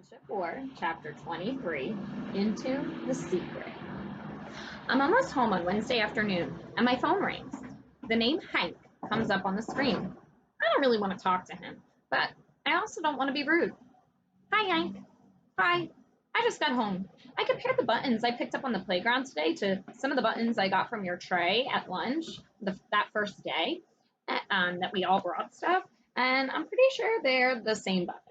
Chapter 4, Chapter 23, Into the Secret. I'm almost home on Wednesday afternoon, and my phone rings. The name Hank comes up on the screen. I don't really want to talk to him, but I also don't want to be rude. Hi, Hank. Hi. I just got home. I compared the buttons I picked up on the playground today to some of the buttons I got from your tray at lunch that first day that we all brought stuff, and I'm pretty sure they're the same buttons.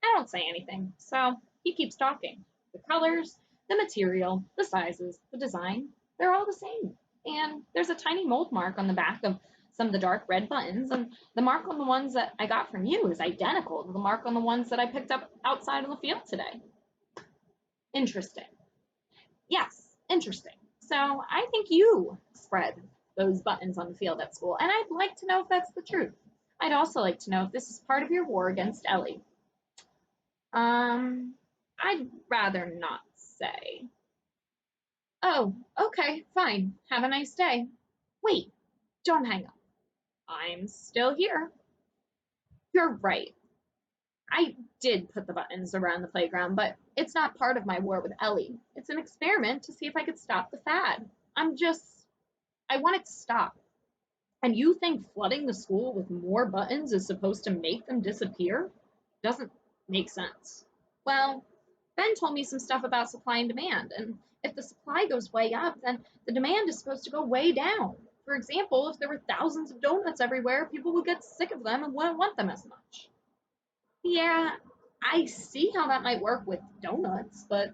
I don't say anything, so he keeps talking. The colors, the material, the sizes, the design, they're all the same. And there's a tiny mold mark on the back of some of the dark red buttons, and the mark on the ones that I got from you is identical to the mark on the ones that I picked up outside in the field today. Interesting. Yes, interesting. So I think you spread those buttons on the field at school, and I'd like to know if that's the truth. I'd also like to know if this is part of your war against Ellie. Um, I'd rather not say. Oh, okay, fine. Have a nice day. Wait, don't hang up. I'm still here. You're right. I did put the buttons around the playground, but it's not part of my war with Ellie. It's an experiment to see if I could stop the fad. I want it to stop. And you think flooding the school with more buttons is supposed to make them disappear? Doesn't make sense. Well, Ben told me some stuff about supply and demand, and if the supply goes way up, then the demand is supposed to go way down. For example, if there were thousands of donuts everywhere, people would get sick of them and wouldn't want them as much. Yeah, I see how that might work with donuts, but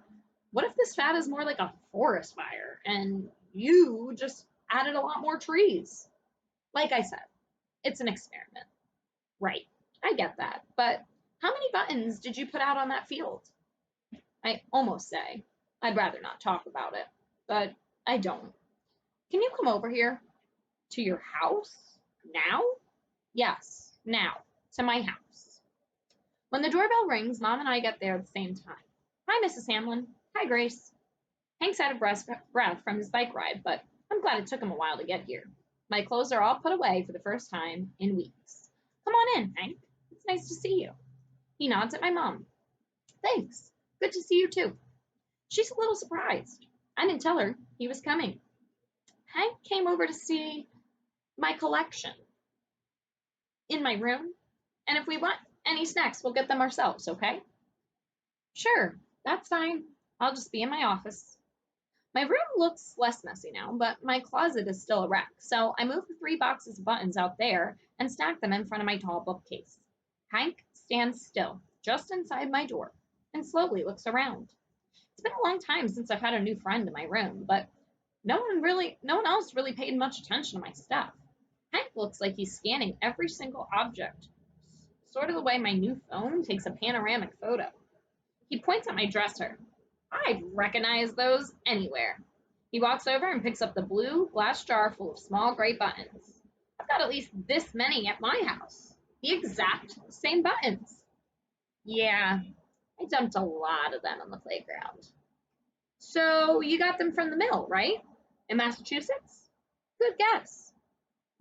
what if this fad is more like a forest fire and you just added a lot more trees? Like I said, it's an experiment. Right, I get that, but how many buttons did you put out on that field? I almost say I'd rather not talk about it, but I don't. Can you come over here? To your house? Now? Yes, now. To my house. When the doorbell rings, Mom and I get there at the same time. Hi, Mrs. Hamlin. Hi, Grace. Hank's out of breath from his bike ride, but I'm glad it took him a while to get here. My clothes are all put away for the first time in weeks. Come on in, Hank. It's nice to see you. He nods at my mom. Thanks. Good to see you too. She's a little surprised. I didn't tell her he was coming. Hank came over to see my collection in my room, and if we want any snacks, we'll get them ourselves, okay? Sure, that's fine. I'll just be in my office. My room looks less messy now, but my closet is still a wreck, so I moved the 3 boxes of buttons out there and stacked them in front of my tall bookcase. Hank stands still, just inside my door, and slowly looks around. It's been a long time since I've had a new friend in my room, but no one else really paid much attention to my stuff. Hank looks like he's scanning every single object, sort of the way my new phone takes a panoramic photo. He points at my dresser. I'd recognize those anywhere. He walks over and picks up the blue glass jar full of small gray buttons. I've got at least this many at my house. The exact same buttons. Yeah, I dumped a lot of them on the playground. So you got them from the mill, right? In Massachusetts? Good guess.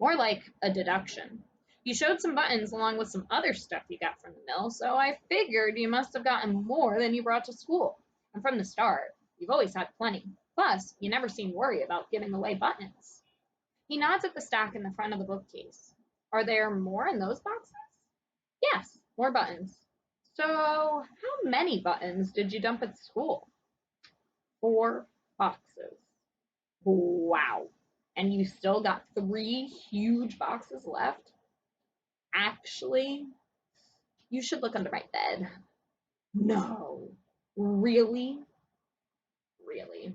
More like a deduction. You showed some buttons along with some other stuff you got from the mill, so I figured you must have gotten more than you brought to school. And from the start, you've always had plenty. Plus, you never seem worried about giving away buttons. He nods at the stack in the front of the bookcase. Are there more in those boxes? Yes, more buttons. So, how many buttons did you dump at school? 4 boxes. Wow. And you still got 3 huge boxes left? Actually, you should look under my bed. No. Really? Really.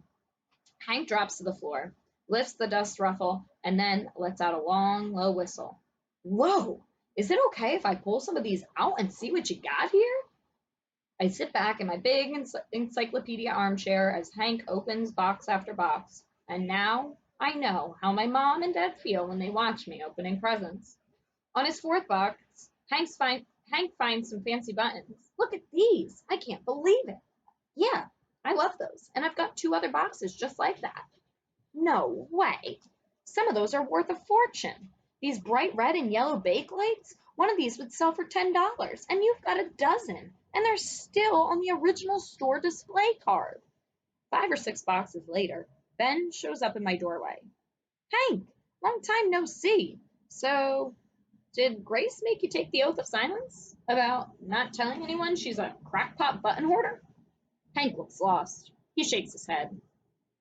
Hank drops to the floor, lifts the dust ruffle, and then lets out a long, low whistle. Whoa! Is it okay if I pull some of these out and see what you got here? I sit back in my big encyclopedia armchair as Hank opens box after box, and now I know how my mom and dad feel when they watch me opening presents. On his 4th box, Hank finds some fancy buttons. Look at these. I can't believe it. Yeah, I love those, and I've got 2 other boxes just like that. No way. Some of those are worth a fortune. These bright red and yellow bake lights, one of these would sell for $10, and you've got a dozen. and they're still on the original store display card. 5 or 6 boxes later, Ben shows up in my doorway. Hank, long time no see. So, did Grace make you take the oath of silence about not telling anyone she's a crackpot button hoarder? Hank looks lost. He shakes his head.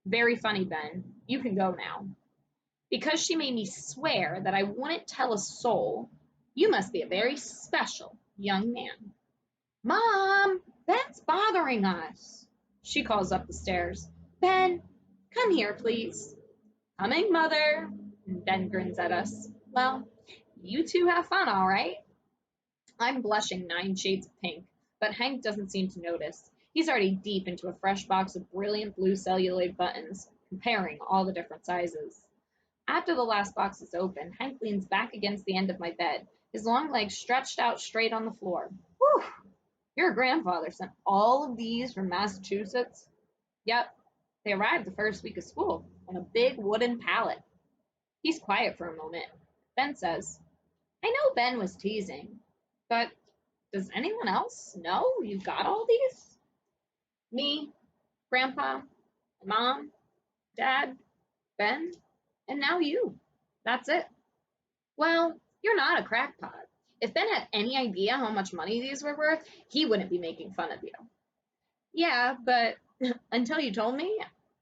Very funny, Ben. You can go now. Because she made me swear that I wouldn't tell a soul, you must be a very special young man. Mom, Ben's bothering us. She calls up the stairs. Ben, come here, please. Coming, Mother. Ben grins at us. Well, you two have fun, all right? I'm blushing 9 shades of pink, but Hank doesn't seem to notice. He's already deep into a fresh box of brilliant blue celluloid buttons, comparing all the different sizes. After the last box is open, Hank leans back against the end of my bed, his long legs stretched out straight on the floor. Whew! Your grandfather sent all of these from Massachusetts? Yep. They arrived the first week of school on a big wooden pallet. He's quiet for a moment. Ben says, I know Ben was teasing, but does anyone else know you got all these? Me, Grandpa, Mom, Dad, Ben, and now you. That's it. Well, you're not a crackpot. If Ben had any idea how much money these were worth, he wouldn't be making fun of you. Yeah, but until you told me,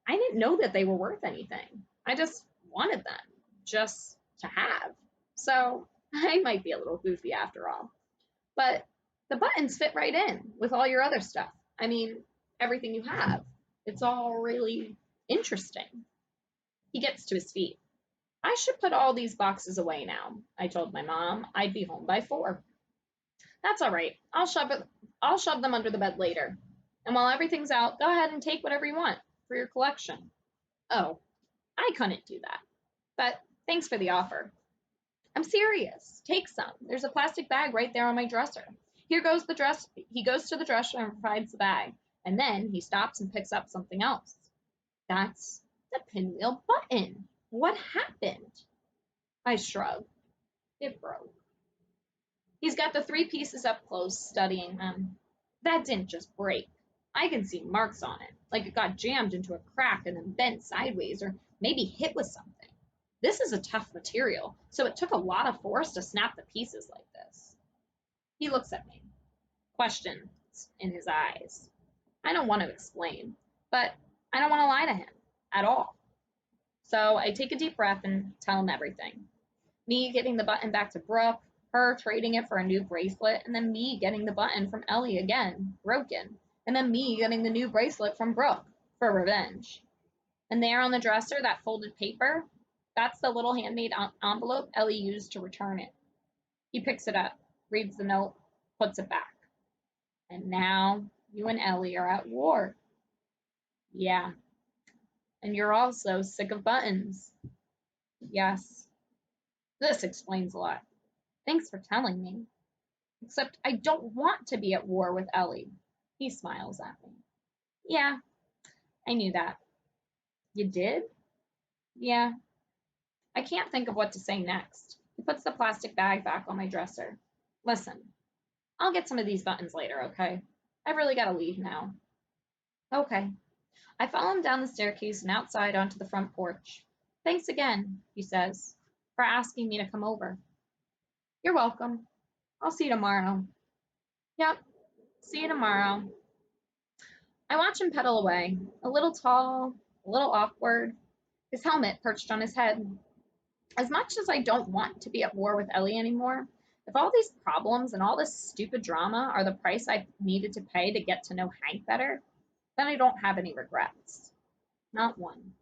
I didn't know that they were worth anything. I just wanted them, just to have. So I might be a little goofy after all. But the buttons fit right in with all your other stuff. I mean, everything you have. It's all really interesting. He gets to his feet. I should put all these boxes away now. I told my mom I'd be home by 4. That's all right. I'll shove them under the bed later. And while everything's out, go ahead and take whatever you want for your collection. Oh, I couldn't do that. But thanks for the offer. I'm serious. Take some. There's a plastic bag right there on my dresser. Here goes the dress. He goes to the dresser and provides the bag. And then he stops and picks up something else. That's the pinwheel button. What happened? I shrugged. It broke. He's got the 3 pieces up close, studying them. That didn't just break. I can see marks on it, like it got jammed into a crack and then bent sideways, or maybe hit with something. This is a tough material, so it took a lot of force to snap the pieces like this. He looks at me, questions in his eyes. I don't want to explain, but I don't want to lie to him at all. So I take a deep breath and tell him everything. Me getting the button back to Brooke, her trading it for a new bracelet, and then me getting the button from Ellie again, broken, and then me getting the new bracelet from Brooke for revenge. And there on the dresser, that folded paper, that's the little handmade envelope Ellie used to return it. He picks it up, reads the note, puts it back. And now you and Ellie are at war. Yeah. And you're also sick of buttons. Yes. This explains a lot. Thanks for telling me. Except I don't want to be at war with Ellie. He smiles at me. Yeah, I knew that. You did? Yeah. I can't think of what to say next. He puts the plastic bag back on my dresser. Listen, I'll get some of these buttons later, okay? I've really got to leave now. Okay. I follow him down the staircase and outside onto the front porch. Thanks again, he says, for asking me to come over. You're welcome. I'll see you tomorrow. Yep, see you tomorrow. I watch him pedal away, a little tall, a little awkward, his helmet perched on his head. As much as I don't want to be at war with Ellie anymore, if all these problems and all this stupid drama are the price I needed to pay to get to know Hank better, then I don't have any regrets. Not one.